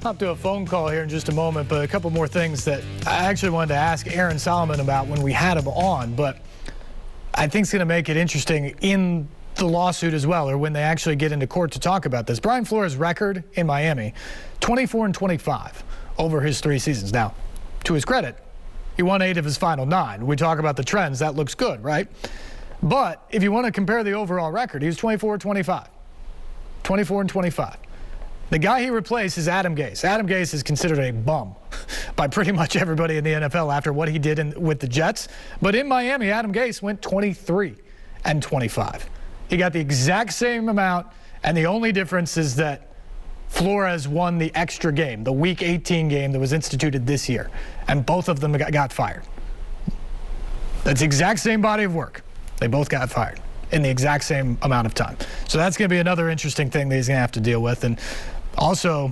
Hop to a phone call here in just a moment, but a couple more things that I actually wanted to ask Aron Solomon about when we had him on, but I think it's going to make it interesting in the lawsuit as well, or when they actually get into court to talk about this. Brian Flores' record in Miami, 24-25 over his 3 seasons. Now, to his credit, he won 8 of his final 9. We talk about the trends. That looks good, right? But if you want to compare the overall record, he was 24-25. 24-25. The guy he replaced is Adam Gase. Adam Gase is considered a bum by pretty much everybody in the NFL after what he did with the Jets. But in Miami, Adam Gase went 23-25. He got the exact same amount, and the only difference is that Flores won the extra game, the Week 18 game that was instituted this year, and both of them got fired. That's the exact same body of work. They both got fired in the exact same amount of time. So that's going to be another interesting thing that he's going to have to deal with. And also,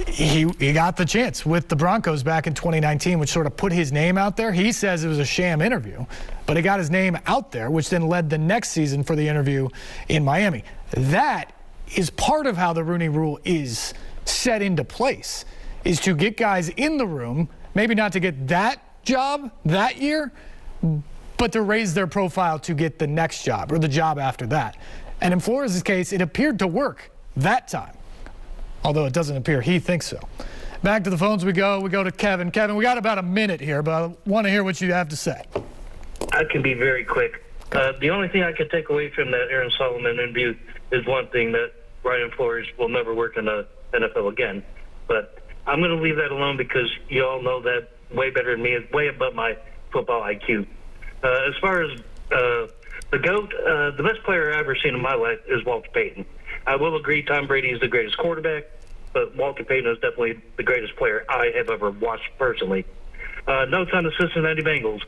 he got the chance with the Broncos back in 2019, which sort of put his name out there. He says it was a sham interview, but it got his name out there, which then led the next season for the interview in Miami. That is part of how the Rooney Rule is set into place, is to get guys in the room, maybe not to get that job that year, but to raise their profile to get the next job or the job after that. And in Flores' case, it appeared to work that time, although it doesn't appear he thinks so. Back to the phones we go. We go to Kevin. Kevin, we got about a minute here, but I want to hear what you have to say. I can be very quick. The only thing I can take away from that Aron Solomon interview is one thing, that Brian Flores will never work in the NFL again. But I'm going to leave that alone because you all know that way better than me. It's way above my football IQ. As far as the GOAT, the best player I've ever seen in my life is Walter Payton. I will agree Tom Brady is the greatest quarterback, but Walter Payton is definitely the greatest player I have ever watched personally. Notes on the Cincinnati Bengals.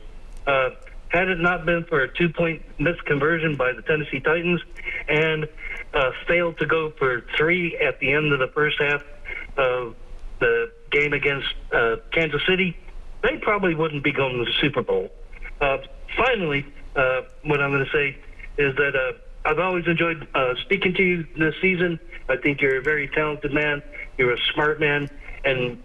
Had it not been for a 2-point missed conversion by the Tennessee Titans and failed to go for 3 at the end of the first half of the game against Kansas City, they probably wouldn't be going to the Super Bowl. Finally, what I'm going to say is that I've always enjoyed speaking to you this season. I think you're a very talented man. You're a smart man. And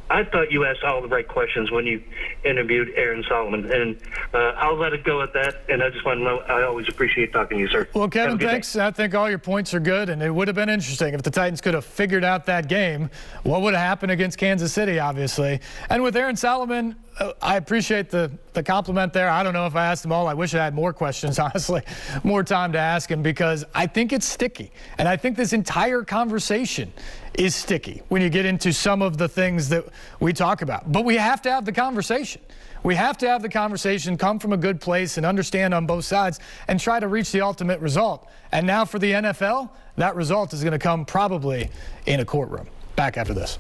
I thought you asked all the right questions when you interviewed Aron Solomon. And I'll let it go at that. And I just want to know, I always appreciate talking to you, sir. Well, Kevin, thanks. I think all your points are good. And it would have been interesting if the Titans could have figured out that game. What would have happened against Kansas City, obviously. And with Aron Solomon, I appreciate the compliment there. I don't know if I asked them all. I wish I had more questions, honestly, more time to ask him, because I think it's sticky. And I think this entire conversation is sticky when you get into some of the things that we talk about. But we have to have the conversation. We have to have the conversation, come from a good place and understand on both sides and try to reach the ultimate result. And now for the NFL, that result is going to come probably in a courtroom. Back after this.